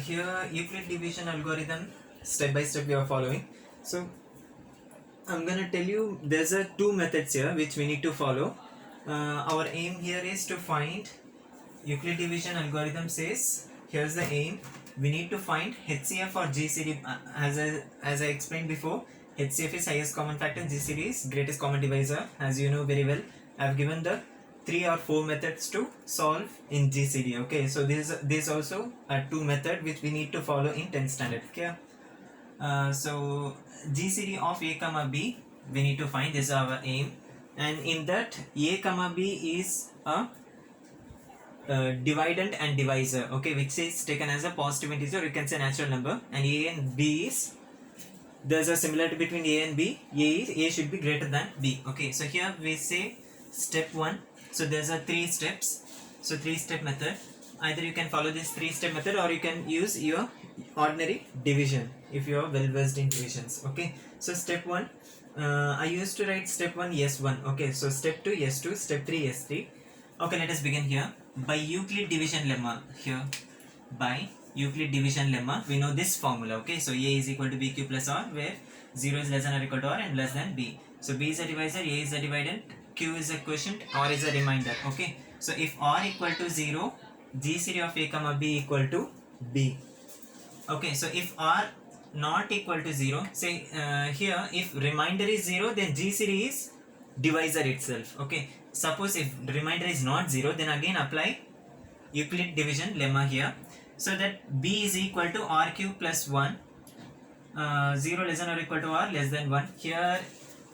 Here Euclid division algorithm step by step we are following. So I'm gonna tell you there's a two methods here which we need to follow. Our aim here is to find Euclid division algorithm says here's the aim. We need to find HCF or GCD. As I explained before, HCF is highest common factor, GCD is greatest common divisor. As you know very well, I've given the 3 or 4 methods to solve in GCD. Okay, so this also a two method which we need to follow in 10th standard. Okay, so GCD of A comma B we need to find. This is our aim, and in that A comma B is a dividend and divisor, okay, which is taken as a positive integer, you can say natural number, and A and B is, there's a similarity between A and B. A should be greater than B. Okay, so here we say step 1. So there's a 3 steps. So 3-step method. Either you can follow this 3-step method or you can use your ordinary division if you are well versed in divisions. Okay, so step 1, I used to write step 1 S1. Okay, so step 2 S2, step 3 S3. Okay, let us begin here. By Euclid division lemma here. By Euclid division lemma, we know this formula. Okay, so A is equal to BQ plus R, where 0 is less than or equal to R and less than B. So B is a divisor, A is a dividend, Q is a quotient, R is a remainder. Okay, so if R equal to 0, GCD of A comma B equal to B. Okay, so if R not equal to 0, say here if remainder is 0, then GCD is divisor itself. Okay, suppose if the remainder is not 0, then again apply Euclid division lemma here, so that B is equal to RQ plus 1, 0 less than or equal to R less than 1. Here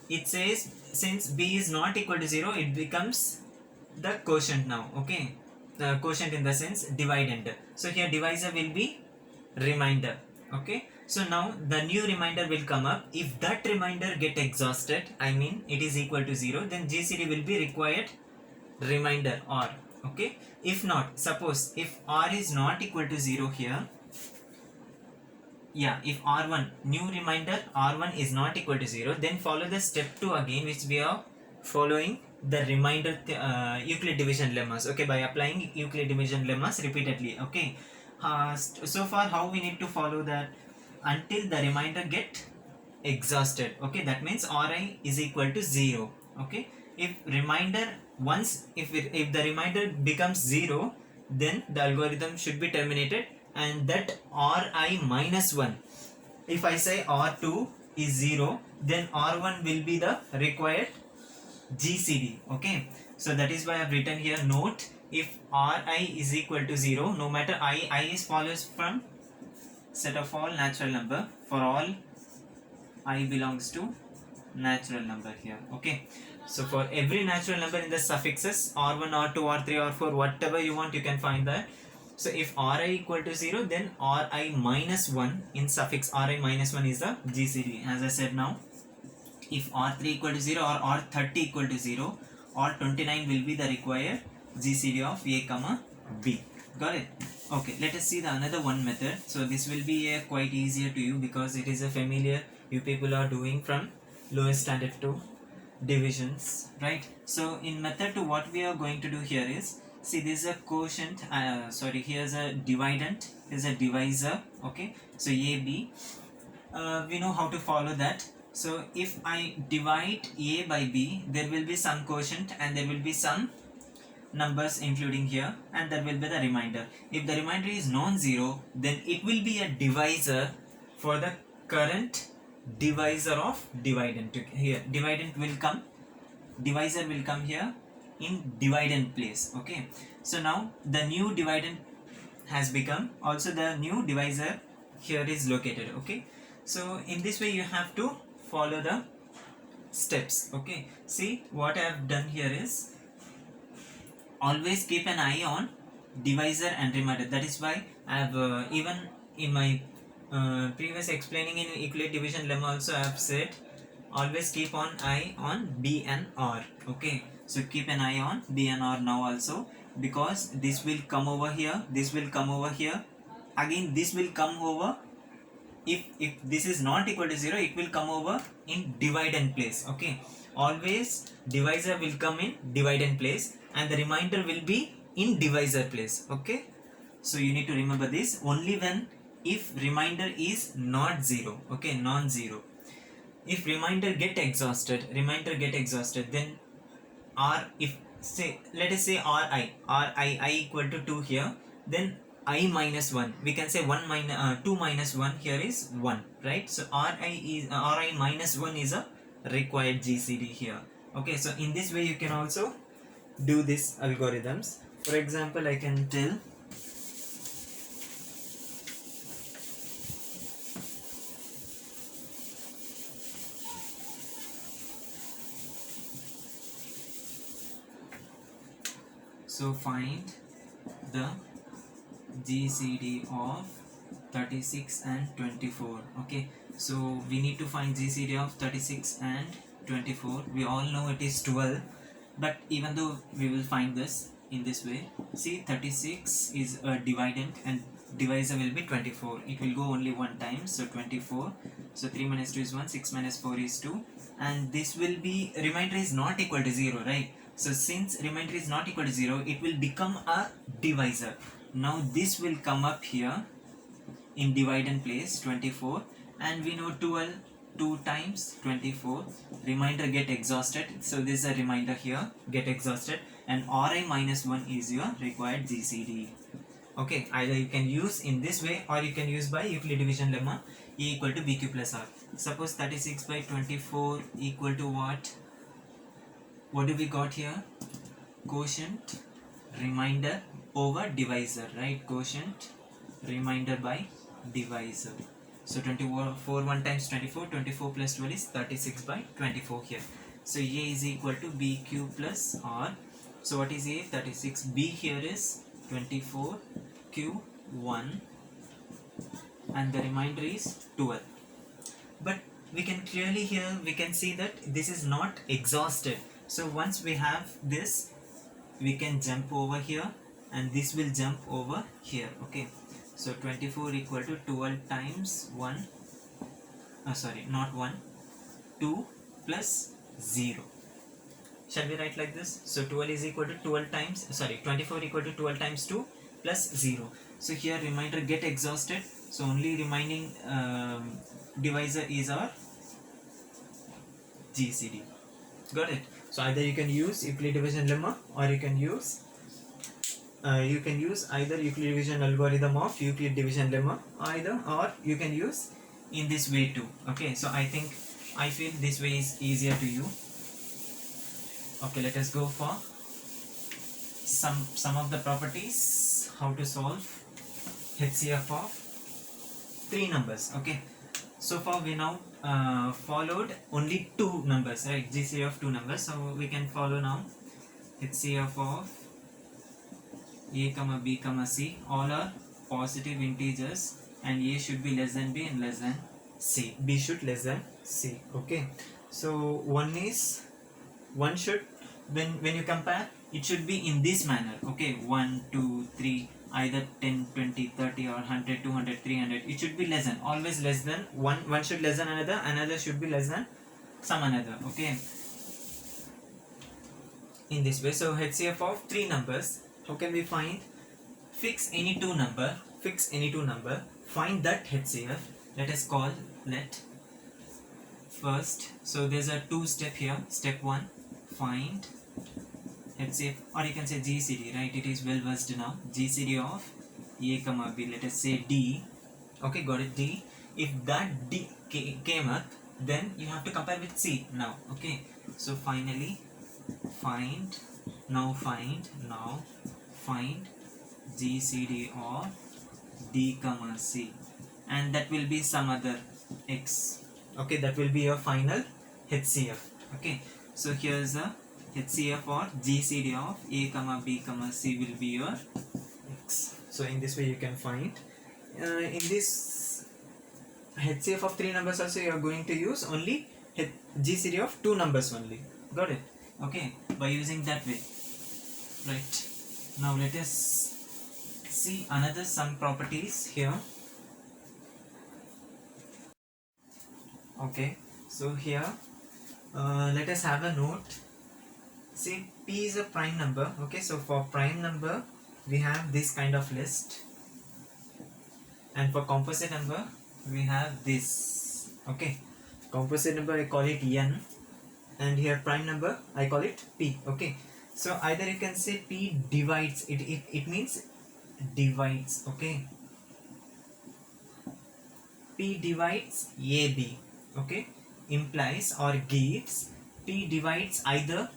it says since B is not equal to 0, it becomes the quotient now. Okay, the quotient in the sense dividend. So here divisor will be remainder. Okay, so now the new remainder will come up. If that remainder get exhausted, I mean it is equal to 0, then GCD will be required remainder R. Okay, if not, suppose if R is not equal to 0 here, yeah, if R1 new remainder R1 is not equal to 0, then follow the step 2 again, which we are following the remainder Euclid division lemmas. Okay, by applying Euclid division lemmas repeatedly. Okay, so far how we need to follow that until the remainder get exhausted. Okay, that means Ri is equal to 0. Okay, if remainder if the remainder becomes 0, then the algorithm should be terminated, and that Ri minus 1, if I say R2 is 0, then R1 will be the required GCD. Okay, so that is why I have written here note, if Ri is equal to 0, no matter I is follows from set of all natural number, for all I belongs to natural number here. Okay, so for every natural number in the suffixes R1, R2, R3, R4, whatever you want, you can find that. So if Ri equal to 0, then Ri minus 1 in suffix Ri minus 1 is the GCD. As I said now, if R3 equal to 0 or R30 equal to 0, R29 will be the required GCD of A comma B. Got it? Okay, let us see the another one method. So this will be quite easier to you because it is a familiar you people are doing from lowest standard to divisions, right? So in method 2, what we are going to do here is, see, this is a quotient, here's a dividend, is a divisor. Okay, so AB, we know how to follow that. So if I divide A by B, there will be some quotient and there will be some numbers including here, and there will be the remainder. If the remainder is non-zero, then it will be a divisor for the current divisor of dividend. Here dividend will come, divisor will come here in dividend place. Okay, so now the new dividend has become, also the new divisor here is located. Okay, so in this way you have to follow the steps. Okay, see what I have done here is, always keep an eye on divisor and remainder. That is why I have even in my previous explaining in Euclid division lemma also I have said always keep an eye on B and R. Okay, so keep an eye on B and R now also, because this will come over here, this will come over here, again this will come over. If this is not equal to 0, it will come over in dividend place. Okay, always divisor will come in dividend place and the remainder will be in divisor place. Okay, So you need to remember this only when if remainder is not 0, okay, non-zero. If remainder get exhausted, then r, if say let us say I equal to 2 here, then I minus 1, we can say 2 minus 1 here is 1, right? So ri minus 1 is a required GCD here. Okay, so in this way you can also do this algorithms. For example, I can tell so find the GCD of 36 and 24. Okay, so we need to find GCD of 36 and 24. We all know it is 12, but even though we will find this in this way, see 36 is a dividend and divisor will be 24. It will go only one time, so 24. So 3 minus 2 is 1, 6 minus 4 is 2, and this will be, remainder is not equal to 0, right? So since remainder is not equal to 0, it will become a divisor. Now this will come up here in dividend place 24, and we know 12 2 times 24, remainder get exhausted, so this is a remainder here get exhausted, and ri minus 1 is your required GCD. Okay, either you can use in this way or you can use by Euclid division lemma, A equal to BQ plus R. Suppose 36 by 24 equal to what do we got here? Quotient remainder over divisor, right? Quotient remainder by divisor. So 24 1 times 24, 24 plus 12 is 36 by 24 here. So A is equal to BQ plus R. So what is A? 36. B here is 24, Q 1, and the remainder is 12. But we can clearly here, we can see that this is not exhausted. So once we have this, we can jump over here and this will jump over here. Okay, so 24 equal to 12 times 1, not 1, 2 plus 0. Shall we write like this? So 12 is equal to 12 times, 24 equal to 12 times 2 plus 0. So here remainder get exhausted, so only remaining divisor is our GCD. Got it? So either you can use Euclid division lemma, or you can use either Euclid division algorithm of Euclid division lemma, or you can use in this way too. Okay, so I feel this way is easier to you. Okay, let us go for some of the properties, how to solve HCF of 3 numbers. Okay, so far we now followed only 2 numbers, right? GCF of 2 numbers. So we can follow now HCF of A comma B comma C. All are positive integers, and A should be less than B and less than C. B should less than C. Okay, so one should, when you compare, it should be in this manner. Okay, 1 2 3, either 10 20 30 or 100 200 300, it should be less than, always less than one should less than another should be less than some another. Okay, in this way. So HCF of 3 numbers, how can we find? Fix any two number, find that HCF. Let us call let first, so there's a 2 step here. Step 1, find HCF, or you can say GCD, right? It is well versed now. GCD of A comma B, let us say D. Okay, got it, D. If that D came up, then you have to compare with C now. Okay, so finally find GCD of D comma C, and that will be some other X. Okay, that will be your final HCF. Okay, so here's a HCF or GCD of A comma B comma C will be your X. So in this way you can find. In this HCF of 3 numbers also you are going to use only GCD of 2 numbers only. Got it? Okay, by using that way. Right. Now let us see another some properties here. Okay, so here let us have a note. See, P is a prime number. Okay, so for prime number we have this kind of list. and for composite number we have this. Okay, composite number I call it n, and here prime number I call it p. Okay, so either you can say p divides it means divides. Okay, p divides ab. Okay, implies or gives p divides either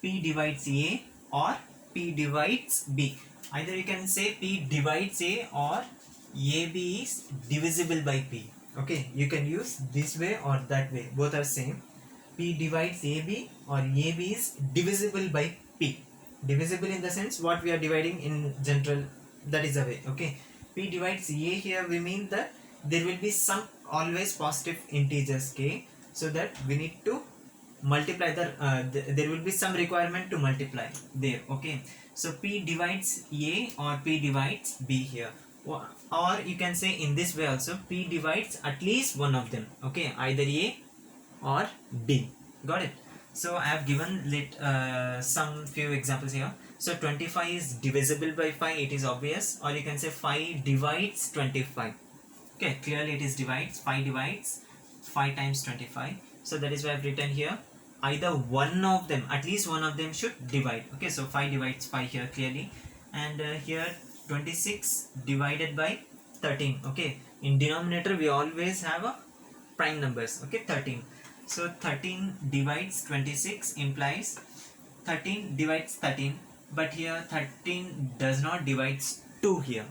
p divides a or p divides b. Either you can say p divides a or ab is divisible by p. Okay, you can use this way or that way, both are same. P divides ab or ab is divisible by p. Divisible in the sense what we are dividing in general, that is the way. Okay, p divides a, here we mean that there will be some always positive integers k, so that we need to multiply there will be some requirement to multiply there. Okay, so p divides a or p divides b here, or you can say in this way also, p divides at least one of them. Okay, either a or b. Got it? So I have given some few examples here. So 25 is divisible by 5, it is obvious, or you can say 5 divides 25. Okay, clearly it is divides, 5 divides 5 times 25. So that is why I have written here either one of them, at least one of them should divide. Okay, so 5 divides 5 here clearly, and here 26 divided by 13. Okay, in denominator we always have a prime numbers. Okay, 13. So 13 divides 26 implies 13 divides 13, but here 13 does not divides 2 here.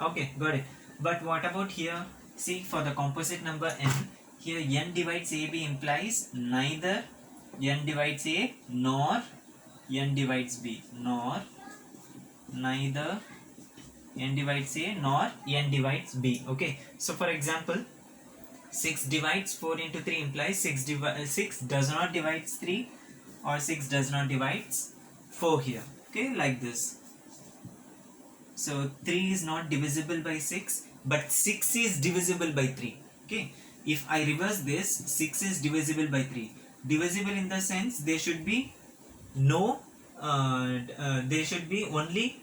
Okay, got it. But what about here? See, for the composite number n, here n divides ab implies neither n divides a nor n divides b, nor neither n divides a nor n divides b. Okay, so for example, 6 divides 4 into 3 implies 6 does not divides 3, or 6 does not divides 4 here. Okay, like this. So 3 is not divisible by 6, but 6 is divisible by 3. Okay, if I reverse this, 6 is divisible by 3. Divisible in the sense there should be no there should be only,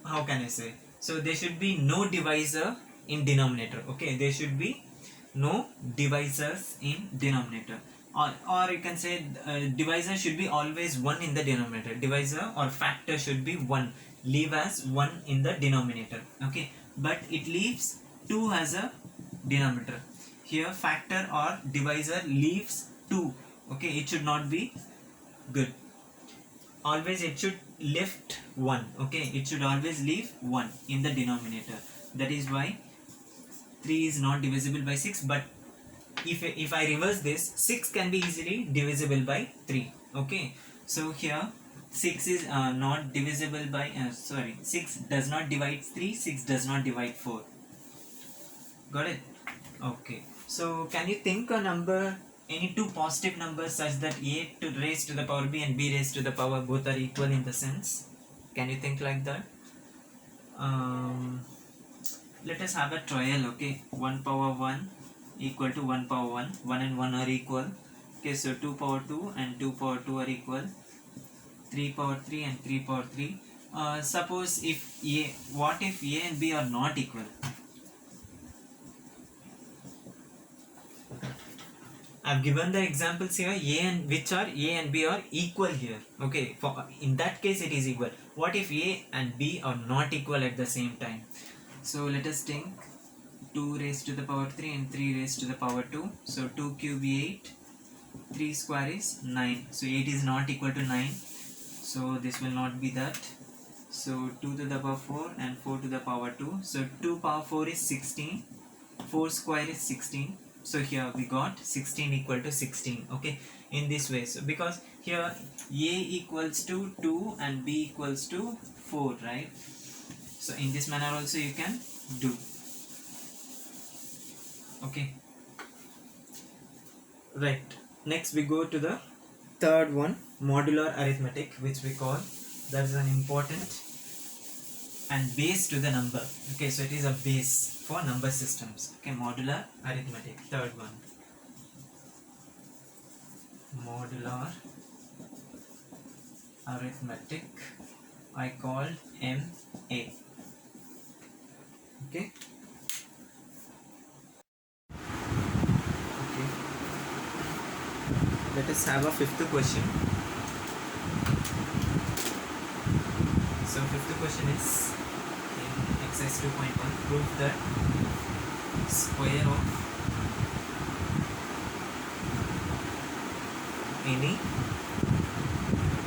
how can I say, so there should be no divisor in denominator. Okay, there should be no divisors in denominator, or you can say divisor should be always 1 in the denominator. Divisor or factor should be 1, leave as 1 in the denominator. Okay, but it leaves 2 as a denominator. Here factor or divisor leaves 2. Okay, it should not be good. Always it should lift 1. Okay, it should always leave 1 in the denominator. That is why 3 is not divisible by 6, but if I reverse this, 6 can be easily divisible by 3. Okay, so here 6 is not divisible by 6 does not divide 3, 6 does not divide 4. Got it? Okay, so can you think a number, any two positive numbers such that a to raised to the power b and b raised to the power both are equal in the sense? Can you think like that? Let us have a trial. Okay, 1 power 1 equal to 1 power 1, 1 and 1 are equal. Okay, so 2 power 2 and 2 power 2 are equal, 3 power 3 and 3 power 3. Suppose if what if a and b are not equal? I've given the examples here, a and b are equal here. Okay, for in that case it is equal. What if a and b are not equal at the same time? So let us think, 2 raised to the power 3 and 3 raised to the power 2. So 2 cube 8, 3 square is 9. So 8 is not equal to 9. So this will not be that. So 2 to the power 4 and 4 to the power 2. So 2 power 4 is 16. 4 square is 16. So here we got 16 equal to 16. Okay, in this way. So because here a equals to 2 and b equals to 4, right? So in this manner also you can do. Okay, right. Next we go to the third one, modular arithmetic, which we call, that is an important and base to the number. Okay, so it is a base for number systems. Okay, modular arithmetic, third one, modular arithmetic, I called MA. Okay. Okay. Let us have a fifth question. So fifth question is in exercise 2.1, prove that square of any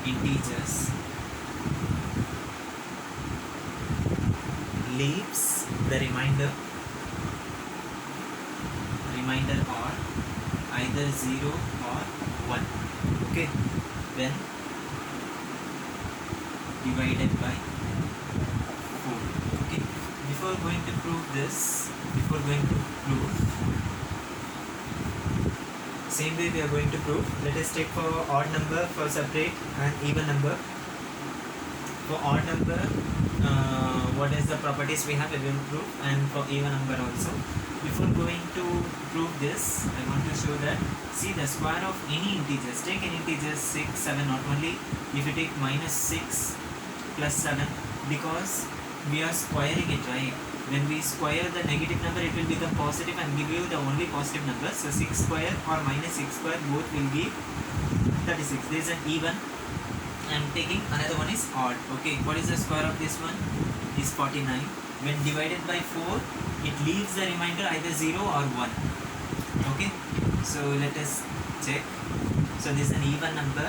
integers leaves the remainder or either 0 or 1, okay, when divided by 4. Okay, before going to prove, same way we are going to prove. Let us take for odd number for separate and even number. For odd number, what is the properties we have, we will prove, and for even number also. Before going to prove this, I want to show that, see the square of any integers, take any integers 6, 7, not only if you take minus 6 plus 7, because we are squaring it, right? When we square the negative number, it will become positive and give you the only positive number. So 6 square or minus 6 square, both will give 36. This is an even. I am taking another one is odd. Okay, what is the square of this one? Is 49. When divided by 4, it leaves the remainder either 0 or 1. Okay, so let us check. So this is an even number.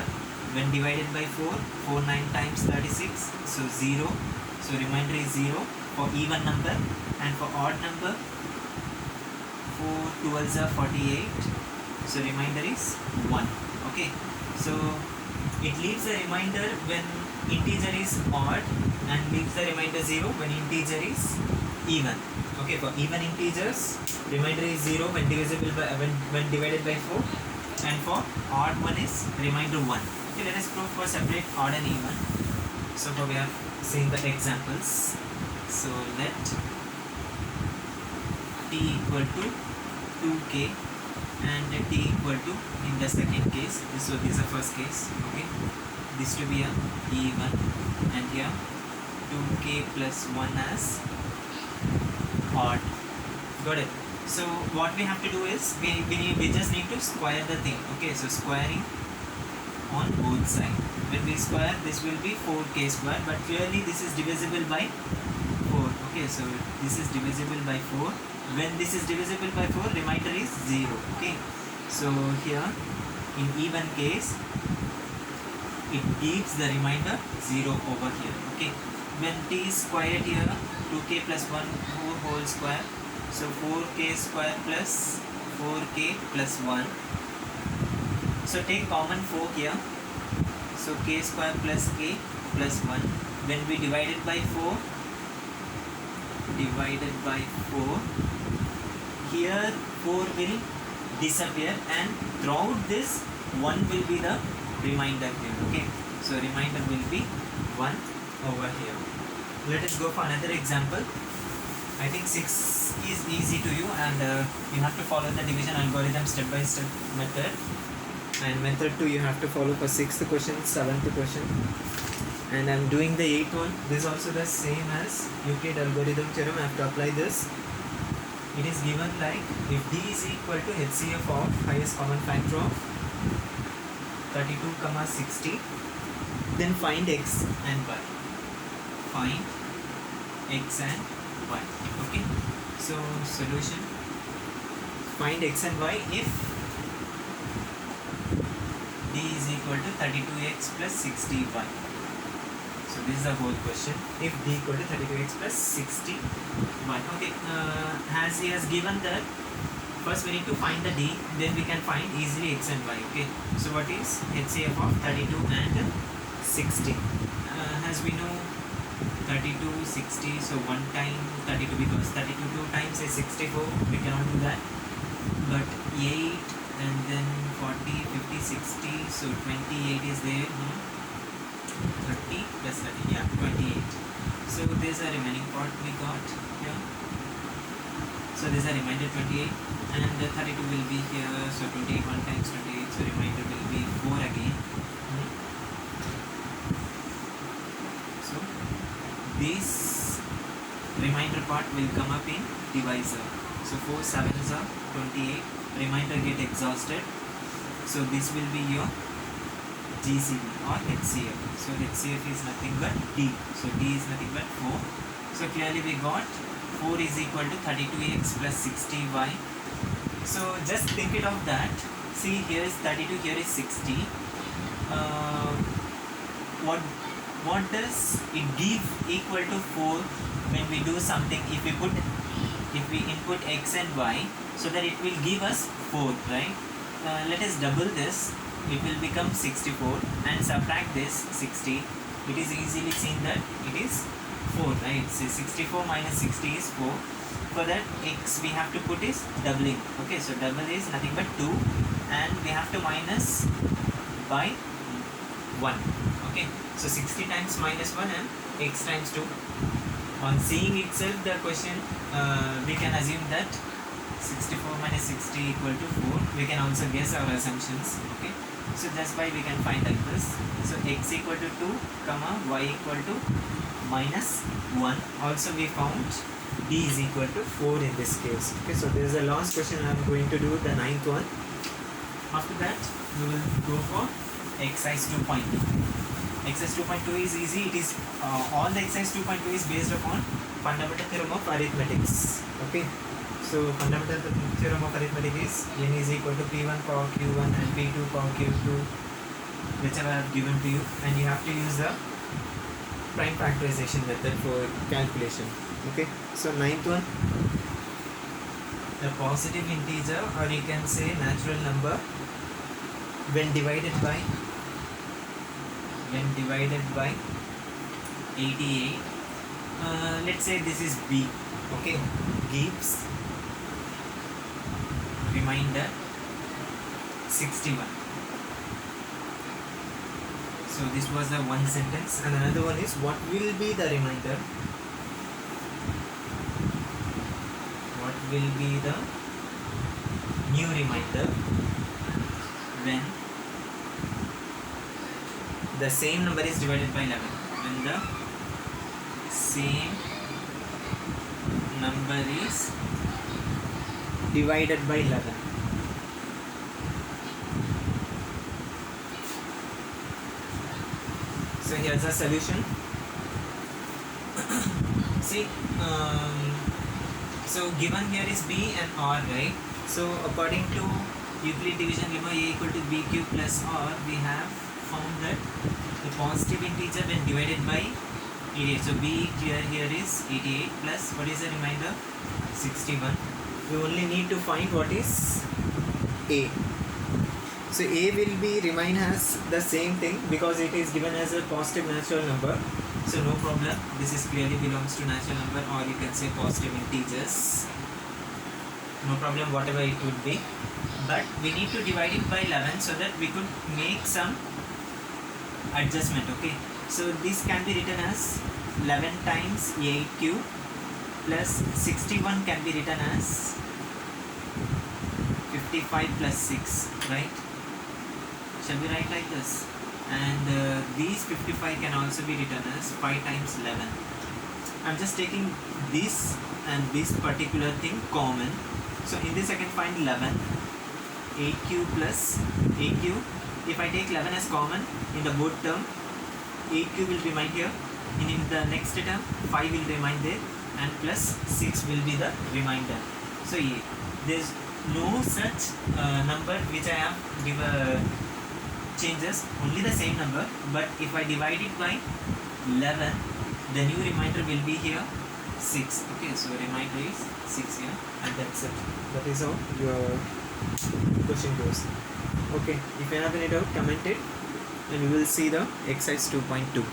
When divided by 4, 4 9 times 36, so 0. So remainder is 0 for even number, and for odd number, 4 12s are 48. So remainder is 1. Okay, so it leaves the remainder when integer is odd and leaves the remainder 0 when integer is even. Okay, for even integers, remainder is 0 when divisible by when divided by 4, and for odd one is remainder 1. Okay, let us prove for separate odd and even. So for we have seen the examples. So let t equal to 2k and t equal to, in the second case, so this is the first case, okay, this to be a even, and here 2k plus 1 as odd. Got it? So what we have to do is we just need to square the thing. Okay, so squaring on both sides. When we square, this will be 4k square, but clearly this is divisible by 4. Okay, so this is divisible by 4. When this is divisible by 4, remainder is 0. Okay, so here in even case, it gives the remainder 0 over here. Okay, when t is squared here, 2k plus 1 whole square, so 4k square plus 4k plus 1. So take common 4 here, so k square plus k plus 1. When we divide it by 4, here 4 will disappear, and throughout this 1 will be the remainder here. Okay, so remainder will be 1 over here. Let us go for another example. I think 6 is easy to you, and you have to follow the division algorithm step by step method, and method 2 you have to follow for 6th question, 7th question, and I am doing the 8th one. This is also the same as Euclid algorithm theorem. I have to apply this. It is given like, if d is equal to HCF of highest common factor of 32, 60, then find x and y. Find x and y. Okay, so solution, find x and y if d is equal to 32x plus 60y. So this is the whole question. If d equal to 32x plus 60y. Okay, as he has given that, first we need to find the d, then we can find easily x and y. Okay, so what is HCF of 32 and 60? As we know, 32, 60, so 1 time 32, because 32 2 times is 64, we cannot do that. But 8 and then 40, 50, 60, so 28 is there. 30 plus 30, yeah, 28. So this is a remaining part we got here. So this is a remainder 28, and the 32 will be here. So 28 1 times 28, so remainder will be 4 again. So this remainder part will come up in divisor. So 4 7s are 28, remainder get exhausted, so this will be your GCD or HCF. So HCF is nothing but D, so D is nothing but 4. So clearly we got 4 is equal to 32x plus 60y. So just think it of that. See, here is 32, here is 60. What does it give equal to 4 when we do something? If we input x and y, so that it will give us 4, right? Let us double this. It will become 64 and subtract this 60. It is easily seen that it is 4, right? So 64 minus 60 is 4. For that, x we have to put is doubling. Okay, so double is nothing but 2, and we have to minus by 1. Okay, so 60 times minus 1 and x times 2. On seeing itself the question, we can assume that 64 minus 60 equal to 4. We can also guess our assumptions. Okay, so that's why we can find like this. So x equal to 2 comma y equal to minus 1. Also we found d is equal to 4 in this case. Okay, so this is the last question. I am going to do the 9th one. After that we will go for exercise 2.2. Exercise 2.2 is easy. It is all the exercise 2.2 is based upon fundamental theorem of arithmetics. Okay, so fundamental theorem of arithmetic is n is equal to p1 power q1 and p2 power q2, whichever I have given to you, and you have to use the prime factorization method for calculation. Okay, so 9th one, a positive integer, or you can say natural number, when divided by 88, let's say this is b. Okay, gives remainder 61. So this was the one sentence, and another one is what will be the remainder? What will be the new remainder when the same number is divided by 11? When the same number is divided by 11. So here's a solution. See, so given here is b and r, right? So according to Euclid division lemma, a equal to b cube plus r, we have found that the positive integer when divided by 88. So b clear here is 88 plus what is the remainder? 61. We only need to find what is a. So a will be remain as the same thing because it is given as a positive natural number. So no problem. This is clearly belongs to natural number, or you can say positive integers. No problem, whatever it would be. But we need to divide it by 11 so that we could make some adjustment. Okay, so this can be written as 11 times 8 cube plus 61 can be written as 55 plus 6, right? Shall we write like this? And these 55 can also be written as 5 times 11. I'm just taking this and this particular thing common. So in this I can find 11. 8 cube plus 8 cube. If I take 11 as common in the both term, 8 cube will remain here. And in the next term, 5 will remain there, and plus 6 will be the remainder. So there's no such number which I have given changes, only the same number. But if I divide it by 11, the new remainder will be here 6. Okay, so remainder is 6 here, and that's it. That is how your question goes. Okay, if you have any doubt, comment it, and we will see the exercise 2.2.